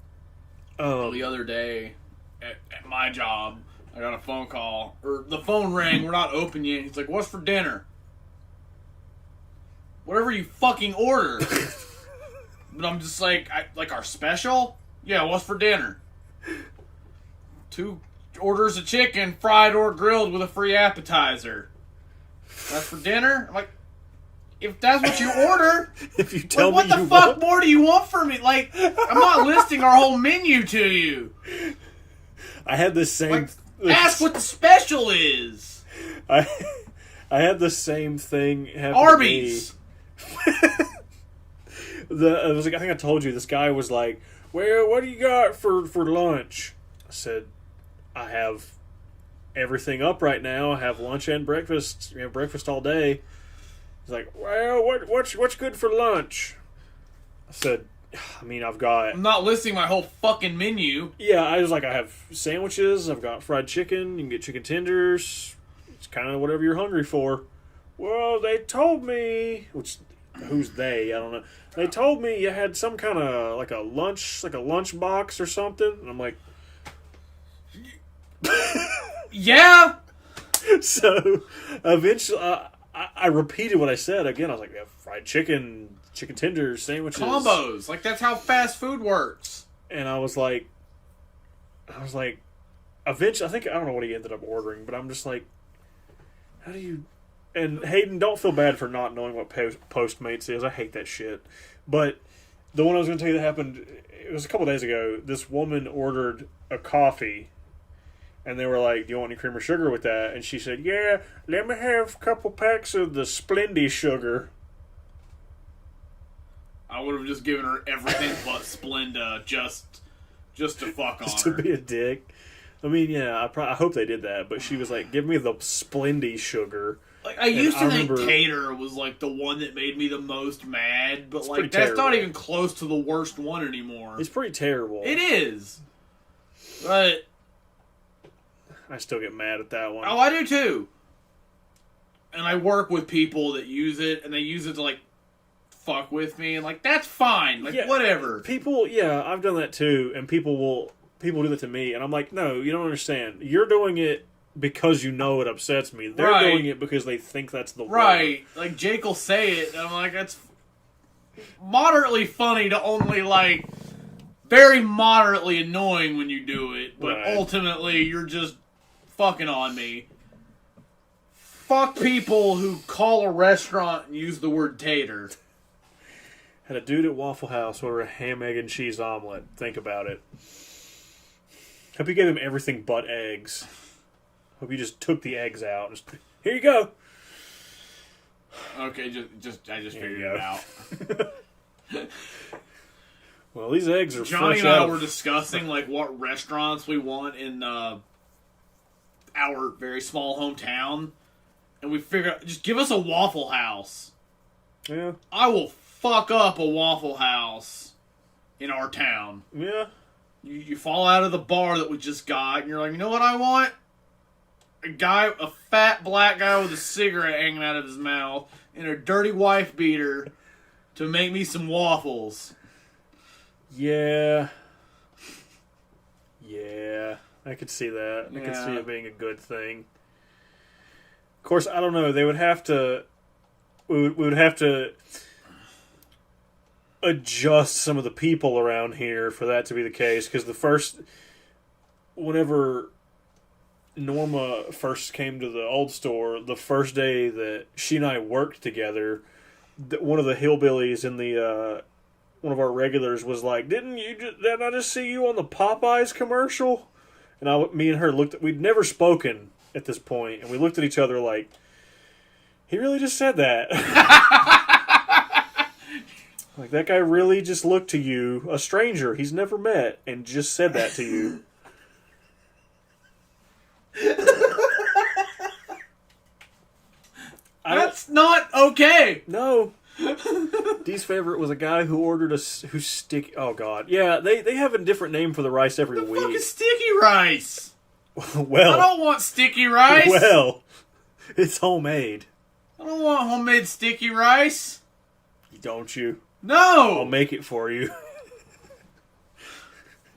the other day at my job, I got a phone call. Or the phone rang. We're not open yet. He's like, what's for dinner? Whatever you fucking order. But I'm just like, like our special? Yeah, what's for dinner? 2 orders of chicken, fried or grilled with a free appetizer. That's for dinner? I'm like, if that's what you order, if you tell like, me what the fuck more do you want from me? Like, I'm not listing our whole menu to you. I had the same... Like, ask what the special is. I had the same thing happen Arby's. to me. It was like, I think I told you, this guy was like, well, what do you got for lunch? I said, I have everything up right now. I have lunch and breakfast. You have breakfast all day. He's like, well, what's good for lunch? I said, I mean, I'm not listing my whole fucking menu. Yeah, I was like, I have sandwiches. I've got fried chicken. You can get chicken tenders. It's kind of whatever you're hungry for. Well, they told me, who's they? I don't know. They told me you had some kind of like a lunch box or something. And I'm like, yeah. So eventually, I repeated what I said again. I was like, yeah, fried chicken, chicken tenders, sandwiches, combos. Like that's how fast food works. And I was like, eventually, I don't know what he ended up ordering, but I'm just like, how do you? And Hayden, don't feel bad for not knowing what Postmates is. I hate that shit. But the one I was going to tell you that happened, it was a couple days ago. This woman ordered a coffee, and they were like, do you want any cream or sugar with that? And she said, yeah, let me have a couple packs of the Splendy sugar. I would have just given her everything but Splenda just to fuck on Just her. to be a dick. I mean, yeah, I hope they did that. But she was like, give me the Splendy sugar. Like, I used to think Tater was, like, the one that made me the most mad, but, like, that's not even close to the worst one anymore. It's pretty terrible. It is. But I still get mad at that one. Oh, I do, too. And I work with people that use it, and they use it to, like, fuck with me, and, like, that's fine. Like, yeah, whatever. People, yeah, I've done that, too, and people do that to me, and I'm like, no, you don't understand. You're doing it because you know it upsets me. They're doing it because they think that's the right. Word. Like, Jake will say it, and I'm like, that's moderately funny to only, like, very moderately annoying when you do it, but ultimately you're just fucking on me. Fuck people who call a restaurant and use the word tater. Had a dude at Waffle House order a ham, egg, and cheese omelet. Think about it. Hope you gave him everything but eggs. Hope you just took the eggs out. Just, here you go. Okay, I just figured it out. Well, these eggs are Johnny fresh and I out. were discussing like what restaurants we want in our very small hometown, and we figured just give us a Waffle House. Yeah. I will fuck up a Waffle House in our town. Yeah. You fall out of the bar that we just got, and you're like, you know what I want? A fat black guy with a cigarette hanging out of his mouth and a dirty wife beater to make me some waffles. Yeah. Yeah. I could see that. I could see it being a good thing. Of course, I don't know. They would have to... We would have to adjust some of the people around here for that to be the case. Because whenever Norma first came to the old store, the first day that she and I worked together, one of the hillbillies in the one of our regulars was like, didn't I just see you on the Popeyes commercial? And me and her we'd never spoken at this point, and we looked at each other like, he really just said that. Like, that guy really just looked to you, a stranger he's never met, and just said that to you. That's not okay. No. Dee's favorite was a guy who ordered who's sticky. Oh God, yeah. They have a different name for the rice every week. The fuck is sticky rice? Well, I don't want sticky rice. Well, it's homemade. I don't want homemade sticky rice. Don't you? No. I'll make it for you.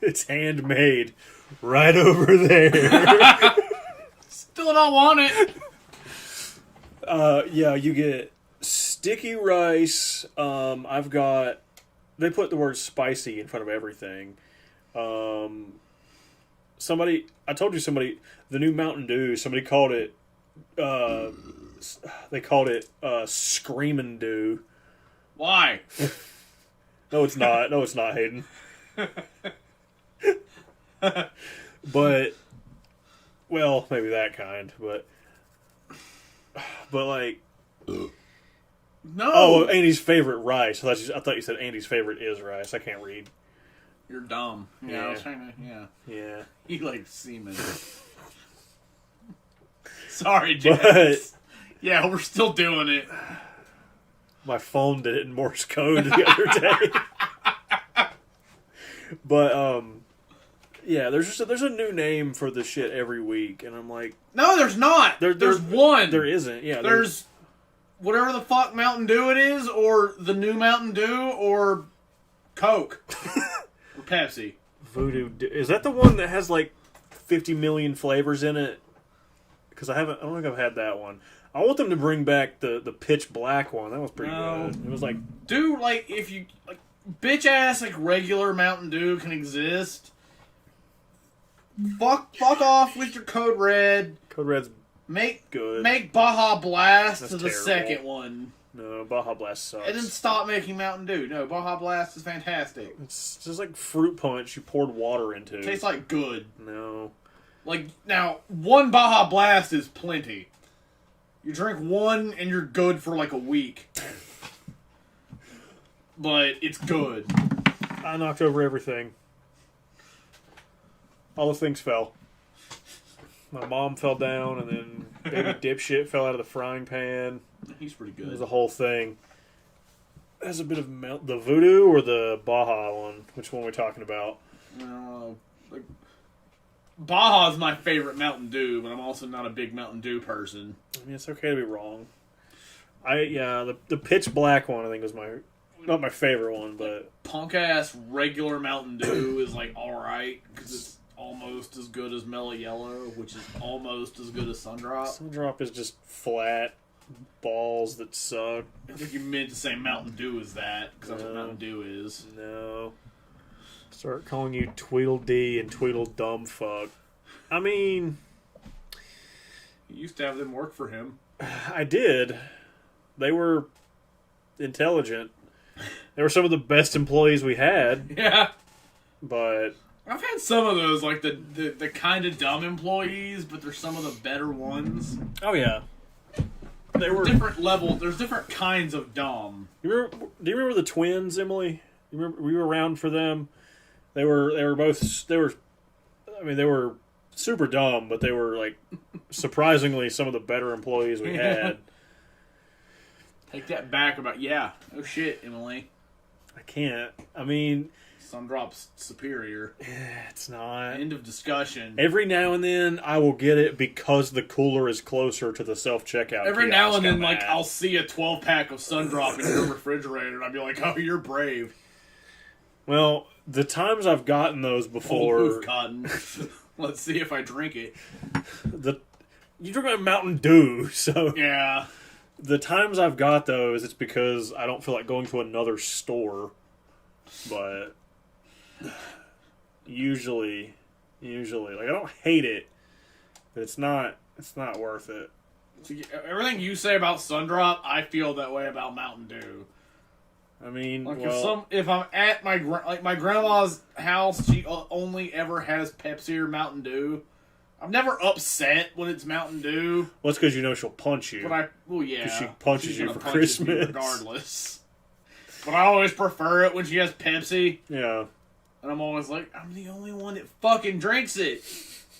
It's handmade, right over there. Still don't want it. Yeah, you get sticky rice. I've got. They put the word spicy in front of everything. I told you the new Mountain Dew. Somebody called it. They called it Screamin' Dew. Why? No, it's not. No, it's not, Hayden. But, well, maybe that kind. But like. No. Oh, Andy's favorite rice. I thought you said Andy's favorite is rice. I can't read. You're dumb. Yeah, I was trying to. Yeah. He likes semen. Sorry, James. Yeah, we're still doing it. My phone did it in Morse code the other day. But yeah, there's a new name for the shit every week, and I'm like, no, there's not. There's one. There isn't. Yeah, there's whatever the fuck Mountain Dew it is, or the new Mountain Dew, or Coke, or Pepsi. Voodoo. Is that the one that has like 50 million flavors in it? Because I don't think I've had that one. I want them to bring back the pitch black one. That was pretty good. It was like, dude, like if you like bitch ass like regular Mountain Dew can exist. Fuck off with your Code Red. Code Red's good. Make Baja Blast That's to the terrible. second one. No, Baja Blast sucks. And then stop making Mountain Dew. No, Baja Blast is fantastic. It's just like fruit punch you poured water into. Tastes like good. No. Like, now, one Baja Blast is plenty. You drink one and you're good for like a week. But it's good. I knocked over everything. All the things fell. My mom fell down, and then baby dipshit fell out of the frying pan. He's pretty good. It was a whole thing. It has a bit of the Voodoo or the Baja one? Which one are we talking about? Like, Baja's my favorite Mountain Dew, but I'm also not a big Mountain Dew person. I mean, it's okay to be wrong. The pitch black one I think was not my favorite one, but punk ass regular Mountain Dew is like all right because it's almost as good as Mellow Yellow, which is almost as good as Sundrop. Sundrop is just flat balls that suck. I think you meant to say Mountain Dew is that, because that's what Mountain Dew is. No. Start calling you Tweedledee and Tweedledumfuck. I mean, you used to have them work for him. I did. They were intelligent. They were some of the best employees we had. Yeah. But I've had some of those, like the kind of dumb employees, but they're some of the better ones. Oh yeah, they were different levels. There's different kinds of dumb. Do you remember the twins, Emily? Were you around for them? They were super dumb, but they were like surprisingly some of the better employees we had. Take that back oh shit, Emily. I can't. I mean, Sundrop's superior. It's not. End of discussion. Every now and then, I will get it because the cooler is closer to the self-checkout. Every now and then, like, I'll see a 12-pack of Sundrop in your refrigerator, and I'll be like, oh, you're brave. Well, the times I've gotten those before... Old cotton. Let's see if I drink it. You drink a Mountain Dew, so... Yeah. The times I've got those, it's because I don't feel like going to another store. But... Usually, like, I don't hate it, but it's not worth it. Everything you say about Sundrop, I feel that way about Mountain Dew. I mean, like if I'm at my grandma's house, she only ever has Pepsi or Mountain Dew. I'm never upset when it's Mountain Dew. Well, it's because you know she'll punch you. But yeah, because she punches you for Christmas, regardless. But I always prefer it when she has Pepsi. Yeah. And I'm always like, I'm the only one that fucking drinks it.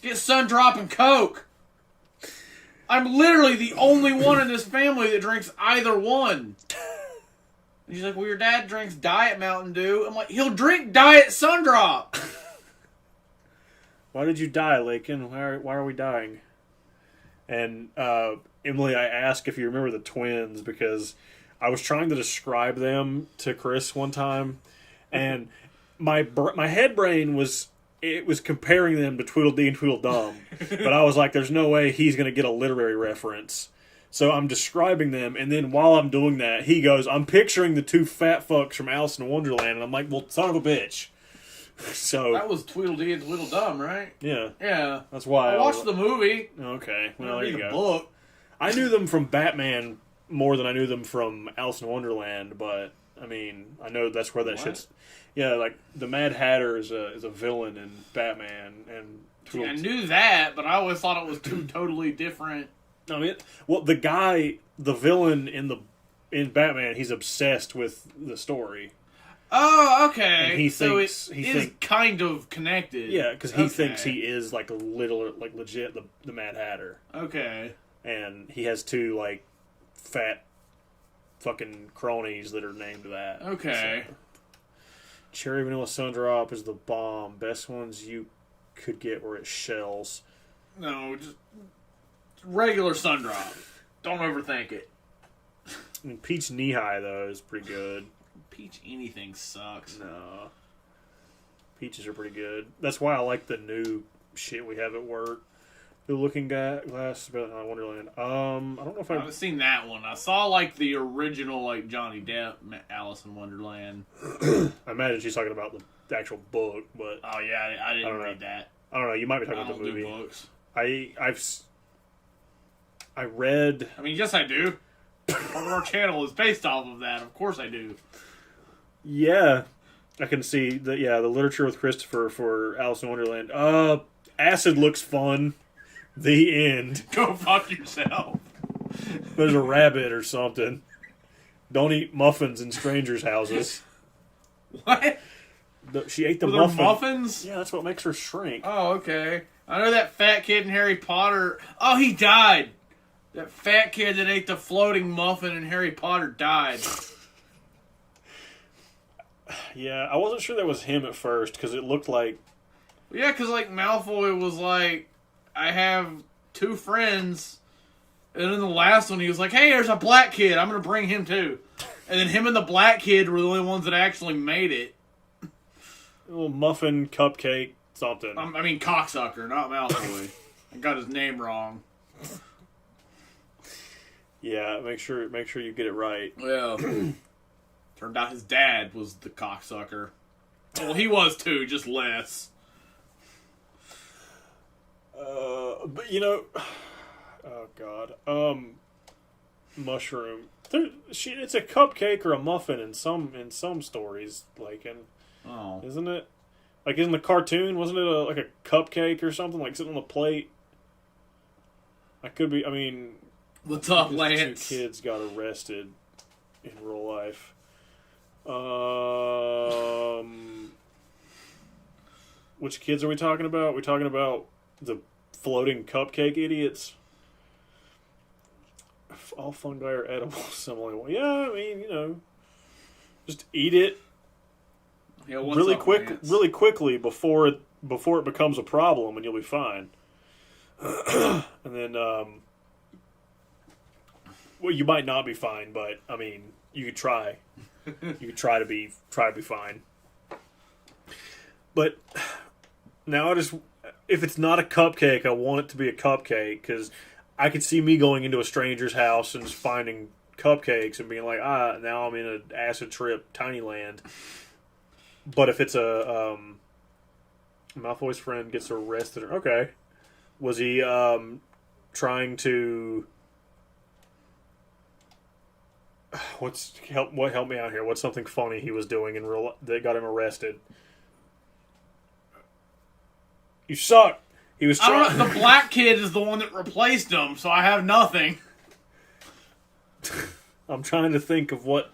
Get Sundrop and Coke. I'm literally the only one in this family that drinks either one. And she's like, well, your dad drinks Diet Mountain Dew. I'm like, he'll drink Diet Sundrop. Why did you die, Lakin? Why are we dying? And Emily, I asked if you remember the twins because I was trying to describe them to Chris one time, and my head brain was it was comparing them to Tweedledee and Tweedledum, but I was like, there's no way he's going to get a literary reference. So I'm describing them, and then while I'm doing that, he goes, I'm picturing the two fat fucks from Alice in Wonderland, and I'm like, well, son of a bitch. So that was Tweedledee and Tweedledum, right? Yeah. Yeah. That's why I watched the movie. Okay. Well, there read you the go. book. I knew them from Batman more than I knew them from Alice in Wonderland, but I mean, I know that's where that shit's. Yeah, like the Mad Hatter is a villain in Batman, and See, I knew that, but I always thought it was two totally different. I mean, well, the guy, the villain in Batman, he's obsessed with the story. Oh, okay. And he so thinks it is kind of connected. Yeah, because he thinks he is like legit the Mad Hatter. Okay. And he has two like fat fucking cronies that are named that. Okay. So, Cherry Vanilla Sundrop is the bomb. Best ones you could get were at Shells. No, just regular Sundrop. Don't overthink it. And Peach Knee High, though, is pretty good. Peach anything sucks. No. Peaches are pretty good. That's why I like the new shit we have at work. The Looking Glass, Wonderland. I don't know if I haven't seen that one. I saw like the original like Johnny Depp Alice in Wonderland. I imagine she's talking about the actual book, but oh yeah, I didn't read that. I don't know. You might be talking about the movie. I don't do books. I read. I mean, yes, I do. Part of our channel is based off of that. Of course, I do. Yeah, I can see the literature with Christopher for Alice in Wonderland. Acid looks fun. The end. Go fuck yourself. There's a rabbit or something. Don't eat muffins in strangers' houses. What? She ate the Were muffin. there muffins? Yeah, that's what makes her shrink. Oh, okay. I know that fat kid in Harry Potter. Oh, he died. That fat kid that ate the floating muffin in Harry Potter died. Yeah, I wasn't sure that was him at first because it looked like. Yeah, because like Malfoy was like, I have two friends, and then the last one he was like, hey, there's a black kid. I'm gonna bring him too. And then him and the black kid were the only ones that actually made it. A little muffin, cupcake, something. I mean, cocksucker, not Malfoy. I got his name wrong. Yeah, make sure you get it right. Well, turned out his dad was the cocksucker. Well, he was too, just less. But you know, oh god, mushroom. It's a cupcake or a muffin in some stories, like isn't it? Like in the cartoon, wasn't it like a cupcake or something, like sitting on the plate? I could be. I mean, what's up, Lance? Two kids got arrested in real life. Which kids are we talking about? We're talking about the floating cupcake idiots. All fungi are edible. Yeah, I mean, just eat it really quickly before it becomes a problem, and you'll be fine. And then, well, you might not be fine, but I mean, you could try. You could try to be fine. But now if it's not a cupcake, I want it to be a cupcake, because I could see me going into a stranger's house and just finding cupcakes and being like, now I'm in an acid trip tiny land. But if it's a Malfoy's friend gets arrested, okay, was he trying to? Help me out here? What's something funny he was doing in real that got him arrested? You suck. He was trying. The black kid is the one that replaced him, so I have nothing. I'm trying to think of what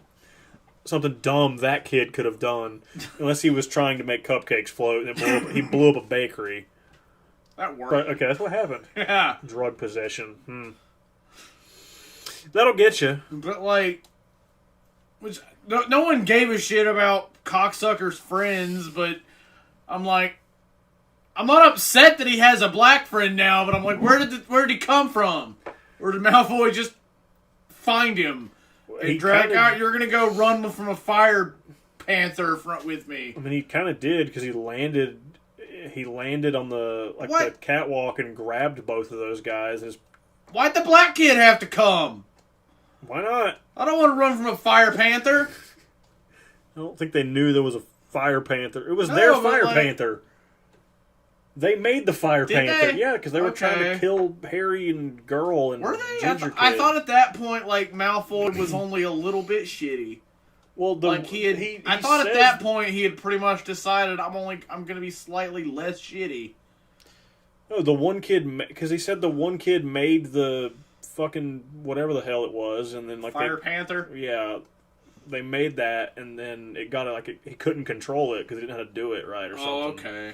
something dumb that kid could have done, unless he was trying to make cupcakes float and he blew up a bakery. That worked. But, okay, that's what happened. Yeah. Drug possession. That'll get you. But which no one gave a shit about cocksucker's friends, but I'm like, I'm not upset that he has a black friend now, but I'm like, where did he come from? Or did Malfoy just find him? Hey, Draco, you're gonna go run from a fire panther with me. I mean, he kind of did, because he landed he landed on the the catwalk and grabbed both of those guys. Why'd the black kid have to come? Why not? I don't want to run from a fire panther. I don't think they knew there was a fire panther. It was their fire panther. They made the fire panther. They? Yeah, because they were trying to kill Harry and Girl and were they? Ginger Kid. I thought at that point, like, Malfoy was only a little bit shitty. Well, I thought at that point he had pretty much decided I'm going to be slightly less shitty. No, the one kid, because he said the one kid made the fucking whatever the hell it was, and then Fire Panther. Yeah, they made that, and then it got he couldn't control it because he didn't know how to do it right or something. Oh, okay.